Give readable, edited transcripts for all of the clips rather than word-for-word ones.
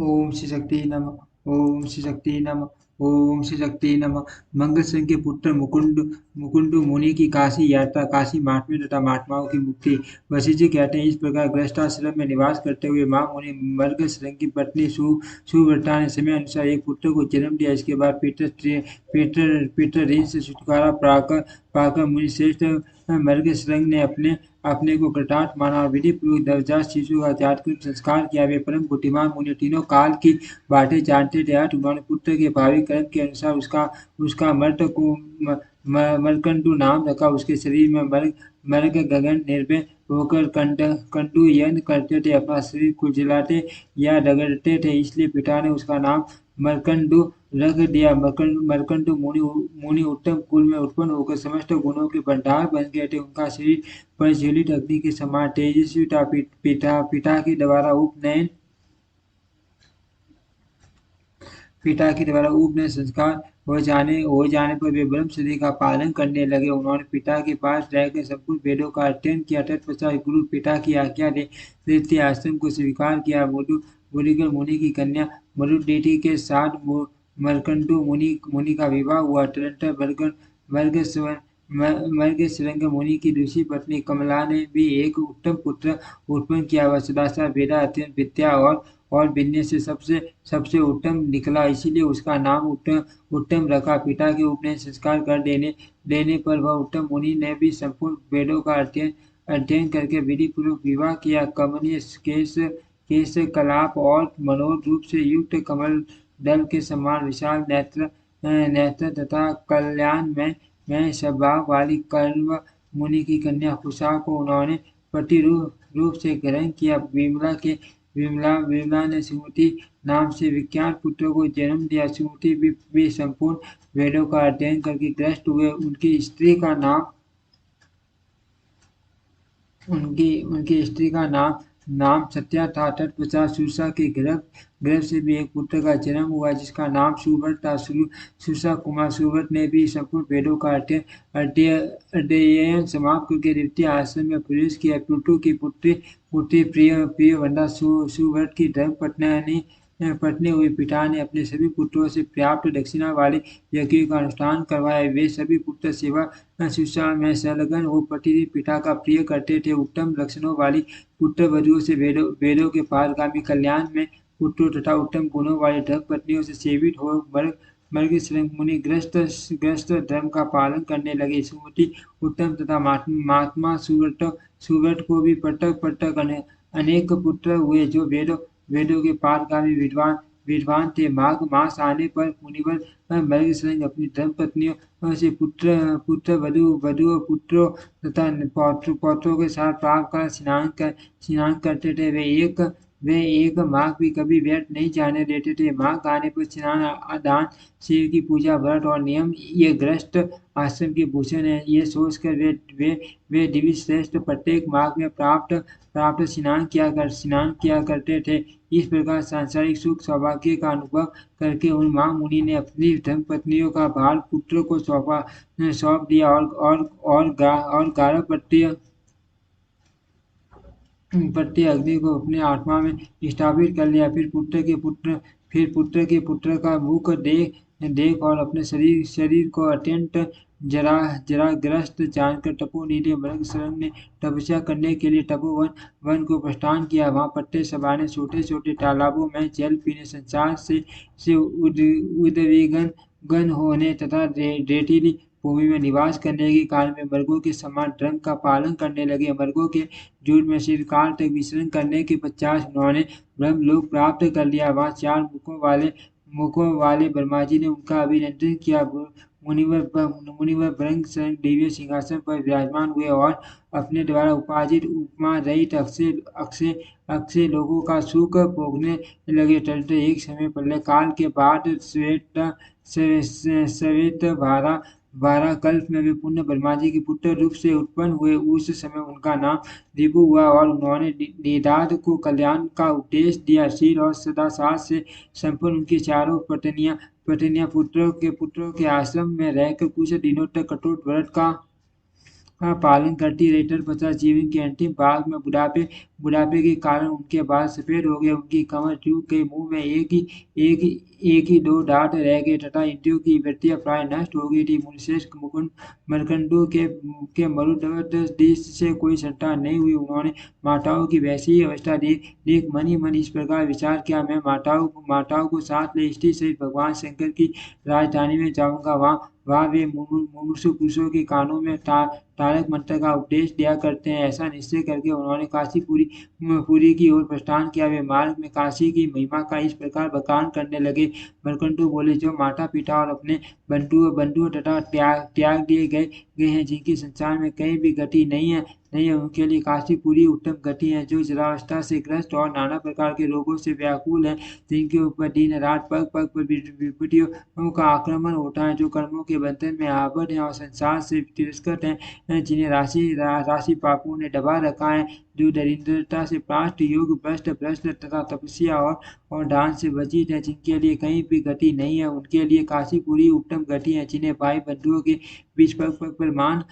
ओम श्री शक्ति नमः। ओम श्री शक्ति नमः। ओम श्री शक्ति नमः। मंगल सिंह के पुत्र मुकुंद मुनि की काशी यात्रा, काशी महात्म्य तथा महात्माओं की मुक्ति। वशिष्ठ जी कहते हैं, इस प्रकार गृहस्थाश्रम में निवास करते हुए महामुनि मर्ग सिंह की पत्नी सुव्रता ने समय अनुसार एक पुत्र को जन्म दिया। इसके बाद पीटर ऋण से छुटकारा पाकर पाकर मुनि श्रेष्ठ मर्ग सिंह ने अपने अपने को कृतार्थ माना और विधि पूर्वक नवजात शिशु का जातकृत संस्कार किया। वे परम बुद्धिमान मुनि तीनों काल की बातें जानते थे। अतः उन्होंने पुत्र के भावी कर्म के अनुसार उसका उसका मर्त को मरकंडू नाम रखा। उसके शरीर में मर्ग गगन निर्भय होकर कंडू यज्ञ करते थे, अपना शरीर खुजलाते या रगड़ते थे, इसलिए पिता ने उसका नाम मरकंडू रख दिया। मरकंडू मुनि उत्तम कुल में उत्पन्न होकर समस्त गुणों के भंडार बन गए थे। उनका शरीर प्रज्वलित अग्नि के समान तेजस्वी था। पिता के द्वारा उपनयन संस्कार हो जाने पर वे ब्रह्मचर्य का पालन करने लगे। उन्होंने पिता के पास रहकर संपूर्ण वेदों का अध्ययन किया। तत्पश्चात गुरु पिता की आज्ञा लेते आश्रम को स्वीकार किया। मुदिगल मुनि की कन्या मरुदेवी के साथ मरकंडू मुनि का विवाह हुआ। तदनंतर मर्गशृंग मुनि की दूसरी पत्नी कमला ने भी एक उत्तम पुत्र उत्पन्न किया। वह सदाचार, वेदा अध्ययन, विद्या और विनय से सबसे सबसे उत्तम निकला, इसीलिए उसका नाम उत्तम रखा। पिता के उपनयन संस्कार कर देने पर वह उत्तम मुनि ने भी संपूर्ण वेदों का अध्ययन करके विधि पूर्वक विवाह किया। कमनीय केश कलाप और मनोहर रूप से युक्त, कमल दल के समान विशाल नेत्र तथा कल्याण में स्वभाव वाली कण्व मुनि की कन्या कुशा को उन्होंने पति रूप से ग्रहण किया। विमला ने सुमति नाम से विख्यात पुत्र को जन्म दिया। सुमति भी संपूर्ण वेदों का अध्ययन करके ग्रस्त हुए। उनकी स्त्री का नाम सत्या था। तत्पश्चात सुरसा के गर्भ से भी एक पुत्र का जन्म हुआ, जिसका नाम सुव्रत था। सुरसा कुमार सुव्रत ने भी संपूर्ण वेदों का अध्ययन समाप्त करके द्वितीय आश्रम में प्रवेश किया। प्लूटो की पुत्री प्रियवंदा सुव्रत की धर्म पत्नी हुई। पिता ने अपने सभी पुत्रों से पर्याप्त दक्षिणा वाले यज्ञों का अनुष्ठान करवाया। वे सभी पुत्र सेवा शिक्षा में संलग्न हो प्रतिदिन पिता का प्रिय करते थे। उत्तम लक्षणों वाली पुत्र वधुओं से वेदों के पारगामी कल्याण में पुत्रों तथा उत्तम गुणों वाली धर्म पत्नियों से सेवित हो मर्गशृंग मुनि ग्रस्त धर्म का पालन करने लगे। सुमति उत्तम तथा महात्मा सुव्रत को भी पटक अनेक पुत्र हुए, जो वेदों के पारगामी विद्वान थे। माघ मास आने पर मुनिवर मर्गशृंग अपनी धर्म पत्नियों से पुत्र वधु पुत्रों तथा पौत्रों के साथ प्राप्त कर स्नान करते थे। वे एक माघ भी कभी व्यर्थ नहीं जाने देते थे। माघ आने पर स्नान, दान, शिव की पूजा, व्रत और नियम ये गृहस्थ आश्रम के भूषण है। ये सोचकर वे दिव्य श्रेष्ठ प्रत्येक माघ में प्राप्त स्नान किया करते थे। इस प्रकार सांसारिक सुख सौभाग्य का अनुभव करके उन महामुनि ने अपनी धर्मपत्नियों का भार पुत्र को सौंप दिया और 11 पट्टी अग्नि को अपने आत्मा में स्थापित कर लिया। फिर पुत्र के पुत्र का मुख देख और अपने शरीर को अत्यंत जराग्रस्त जानकर तपोनिधि मृगशृंग ने तपस्या करने के लिए तपोवन को प्रस्थान किया। वहां पट्टे सभाने छोटे छोटे तालाबों में जल पीने, संसार से उद्विग्न होने तथा रेतीली भूमि में निवास करने के कारण वे मृगों के समान धर्म का पालन करने लगे। मृगों के झुंड में चिरकाल तक विचरण करने के पश्चात उन्होंने ब्रह्मलोक प्राप्त कर लिया। वहां 4 मुखों वाले ब्रह्मा जी ने उनका अभिनंदन किया। मुनिवर ब्रह्मशृंग दिव्य सिंहासन पर विराजमान हुए और अपने द्वारा उपार्जित उपमा रहित अक्षय लोगों का सुख भोगने लगे। तदनंतर एक समय प्रलय काल के बाद श्वेत बारह कल्प में वे पुण्य ब्रह्मा जी के पुत्र रूप से उत्पन्न हुए। उस समय उनका नाम रिभु हुआ और उन्होंने निदाद को कल्याण का उपदेश दिया। शील और सदाचार से संपन्न उनकी चारों पत्नियां पुत्रों के आश्रम में रहकर कुछ दिनों तक कठोर व्रत का पालन करती रही। तत्पश्चात जीवन के अंतिम भाग में बुढ़ापे के कारण उनके बाल सफेद हो गए, उनकी कमर झुक गई, मुंह में एक ही दो दांत रह गए तथा इंद्रियों की वृत्तियां प्राय नष्ट हो गई थी। मुनिश्रेष्ठ मुकुंद मरकंडू के मरुदगीध से कोई संतान नहीं हुई। उन्होंने माताओं की वैसी ही अवस्था देख मन ही मन इस प्रकार विचार किया, मैं माताओं को साथ ले स्त्री सहित भगवान शंकर की राजधानी में जाऊंगा। वहाँ वे मुमुक्षु पुरुषों के कानों में तारक मंत्र का उपदेश दिया करते हैं। ऐसा निश्चय करके उन्होंने पुरी की ओर प्रस्थान किया। वे मार्ग में काशी की महिमा का इस प्रकार बखान करने लगे। मरकंडू बोले, जो माता पिता और अपने बंधुओं तथा त्याग दिए गए हैं, जिनकी संसार में कहीं भी गति नहीं है, उनके लिए काशीपुरी उत्तम गति है। जो जरावस्था से ग्रस्त और नाना प्रकार के रोगों से व्याकुल है, जिनके ऊपर दिन रात पग पग पर विपत्तियों का आक्रमण होता है, जो कर्मों के बंधन में आबद्ध हैं और संसार से तिरस्कृत हैं, जिन्हें राशि पापों ने दबा रखा है, जो दरिद्रता से प्राष्ट योग भ्रष्ट तथा तपस्या और दान से वंचित है, जिनके लिए कहीं भी गति नहीं है, उनके लिए काशीपुरी उत्तम गति है। जिन्हें भाई बंधुओं के बीच पग पग पर मान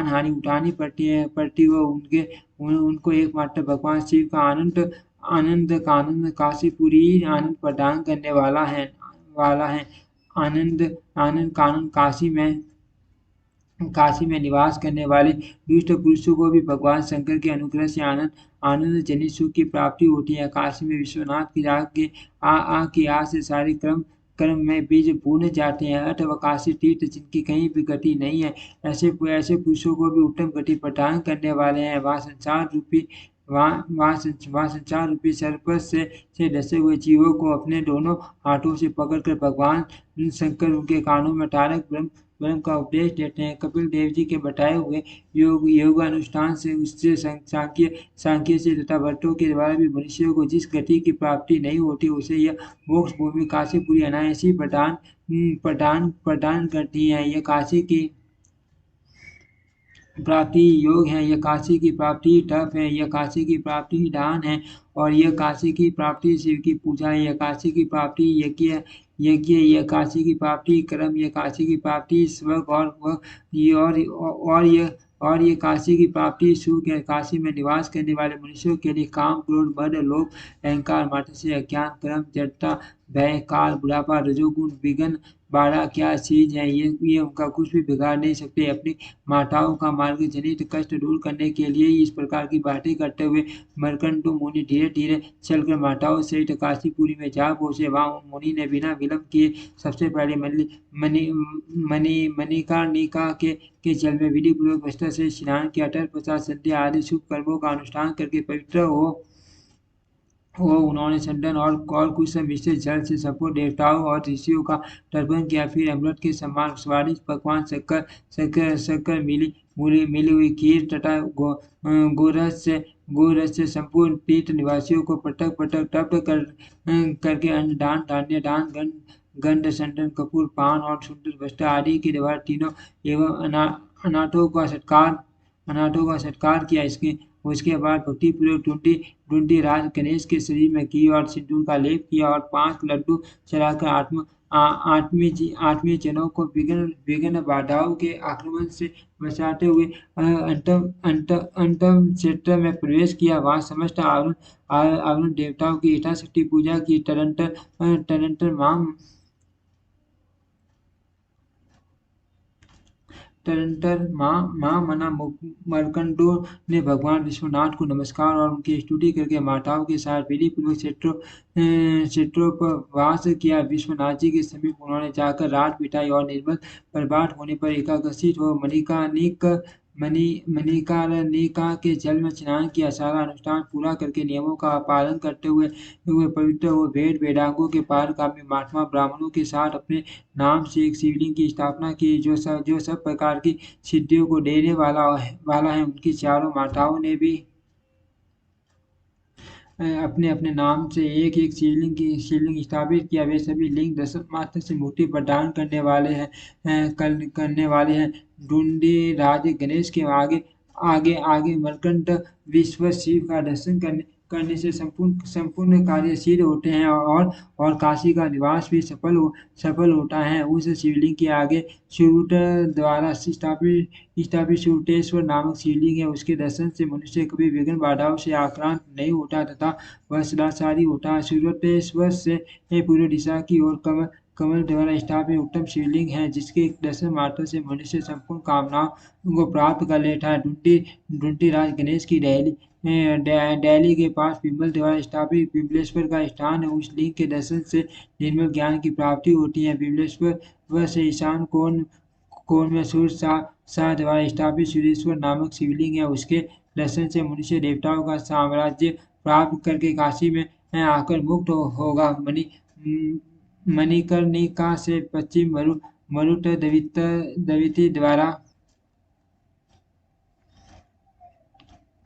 हानि उठानी पड़ती हो, उनको एकमात्र भगवान शिव का आनंद कानून काशीपुरी आनंद प्रदान करने वाला है। आनंद कानून काशी में निवास करने वाले दुष्ट पुरुषों को भी भगवान शंकर के अनुग्रह से आनंद जनित सुख की प्राप्ति होती है। काशी में विश्वनाथ की आग के की आग से सारे कर्म में बीज भून जाते हैं। अथवकाशी तीर्थ जिनकी कहीं भी गति नहीं है, ऐसे पुरुषों को भी उत्तम गति प्रदान करने वाले हैं। वहाँ संसार रूपी सर्प से डसे हुए जीवों को अपने दोनों हाथों से पकड़कर भगवान शंकर उनके कानों में तारक ब्रह्म का उपदेश देते हैं। कपिल देव जी के बताए हुए योग अनुष्ठान से उससे सांख्य से तथा भट्टों के द्वारा भी मनुष्यों को जिस गति की प्राप्ति नहीं होती, उसे यह मोक्ष भूमि काशीपुरी अनायास ही प्रदान करती है। यह काशी की प्राप्ति योग है, यह काशी की प्राप्ति तप है, यह काशी की प्राप्ति दान है, और यह काशी की प्राप्ति शिव की पूजा है। यह काशी की प्राप्ति यज्ञ, यह काशी की प्राप्ति कर्म, यह काशी की प्राप्ति स्वर्ग और ये काशी की प्राप्ति सुख है। काशी में निवास करने वाले मनुष्यों के लिए काम, क्रोध, मद, लोभ, अहंकार, मात्सर्य, अज्ञान, कर्म, जड़ता, भय, काल, बुढ़ापा, रजोगुण, विघ्न, बारह क्या चीज है, ये उनका कुछ भी बिगाड़ नहीं सकते। अपनी माताओं का मार्ग जनित कष्ट दूर करने के लिए इस प्रकार की बातें करते हुए मरकंडू मुनि धीरे धीरे चलकर माताओं सहित काशीपुरी में जा पहुंचे। वहां उन मुनि ने बिना विलंब किए सबसे पहले मणिकर्णिका के जल में विधि पूर्वक वस्त्र से स्नान किया। तत्पश्चात संध्या आदि शुभ कर्मों का अनुष्ठान करके पवित्र हो उन्होंने चंदन और कुछ मिश्रित जल से सबको देवताओं और ऋषियों का तर्पण किया। फिर अमृत के समान स्वादिष्ट पकवान शक्कर मिली हुई खीर तथा गोरस से संपूर्ण तीर्थ निवासियों को पटक पटक तप्त करके अन्नदान, धान्य दान, गंध, चंदन, कपूर, पान और सुंदर वस्त्र आदि के द्वारा तीनों एवं अनाथों का सत्कार किया। उसके बाद भक्तिपूर्वक ढूंढी राज गणेश के शरीर में घी और सिंदूर का लेप किया और 5 लड्डू चढ़ाकर आत्मीय जनों को विघ्न बाधाओं के आक्रमण से बचाते हुए अंतम क्षेत्र में प्रवेश किया। वहां समस्त आवरण देवताओं की यथाशक्ति पूजा की। तदंतर मना मरकंडो ने भगवान विश्वनाथ को नमस्कार और उनकी स्तुति करके माताओं के साथ विधि पूर्वक क्षेत्रों पर वास किया। विश्वनाथ जी के समीप उन्होंने जाकर रात बिताई और निर्मल प्रभात होने पर एकाग्रसित हो मणिकर्णिका के जल में स्नान किया। सारा अनुष्ठान पूरा करके नियमों का पालन करते हुए पवित्र हो वेद वेदांगों के पारगामी महात्मा ब्राह्मणों के साथ अपने नाम से एक शिवलिंग की स्थापना की, जो सब प्रकार की सिद्धियों को देने वाला है। उनकी चारों माताओं ने भी अपने अपने नाम से एक एक शिवलिंग स्थापित किया। वे सभी लिंग दस मात्र से मुक्ति प्रदान करने वाले हैं। ढूंढी राज गणेश के आगे मरकंड विश्व शिव का दर्शन करने से संपूर्ण संपूर्ण कार्य सिद्ध होते हैं और काशी का निवास भी सफल होता है। उस शिवलिंग के आगे शिवट द्वारा स्थापित स्थापित शिवटेश्वर नामक शिवलिंग है। उसके दर्शन से मनुष्य कभी विघ्न बाधाओं से आक्रांत नहीं होता तथा वह सदाचारी होता है। शिवटेश्वर से पूर्व दिशा की ओर कमल कमल द्वारा स्थापित उत्तम शिवलिंग है, जिसके दर्शन मात्र से मनुष्य संपूर्ण कामनाओं को प्राप्त कर लेता है। ढूंढी राज गणेश की दहली के पास पिंपल द्वारा स्थापित पिंपलेश्वर का स्थान है। उस लिंग के दर्शन से निर्मल ज्ञान की प्राप्ति होती है। पिंपलेश्वर वह से ईशान कोण में सूर्य शाह द्वारा स्थापित सूर्येश्वर नामक शिवलिंग है। उसके दर्शन से मनुष्य देवताओं का साम्राज्य प्राप्त करके काशी में आकर मुक्त होगा। मणिकर्णिका से पश्चिम मरुत दविती द्वारा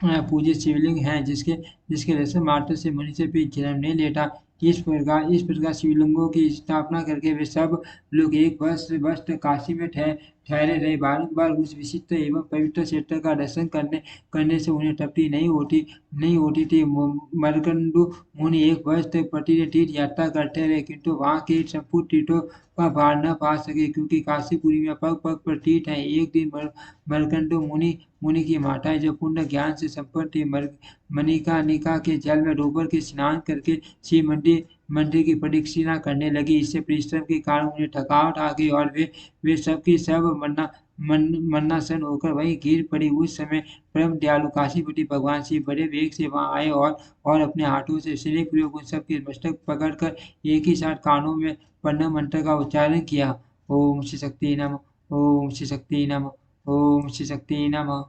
पूजित शिवलिंग है, जिसके जिसके दर्शन मात्र से मनुष्य भी जन्म नहीं लेता। इस प्रकार शिवलिंगों की स्थापना करके वे सब लोग एक वर्ष तक काशी में ठहरे रहे। बारंबार उस विशिष्ट एवं पवित्र क्षेत्र का दर्शन करने से उन्हें तृप्ति नहीं होती थी। मर्कंडु मुनि एक वर्ष तक प्रतिदिन तीर्थ यात्रा करते रहे, किंतु वहां के संपूर्ण तीर्थों का भार न पा सके, क्योंकि काशीपुरी में पग पग पर तीर्थ है। एक दिन मर्कंडु मुनि की माताएं जो पूर्ण ज्ञान से संपन्न थी, मणिकर्णिका के जल में डूबकर के स्नान करके शिव मंदिर की प्रदक्षिणा करने लगी। इससे परिश्रम के कारण उन्हें थकावट आ गई और वे सब की सब मन्नासन होकर वहीं गिर पड़ी। उस समय परम दयालु काशीपति भगवान शिव बड़े वेग से वहां आए और अपने हाथों से स्नेह पूर्वक उन सब के मस्तक पकड़कर एक ही साथ कानों में प्रणव मंत्र का उच्चारण किया। ओम श्री शक्ति नमः, ओम श्री शक्ति नमः, ओम श्री शक्ति नमः।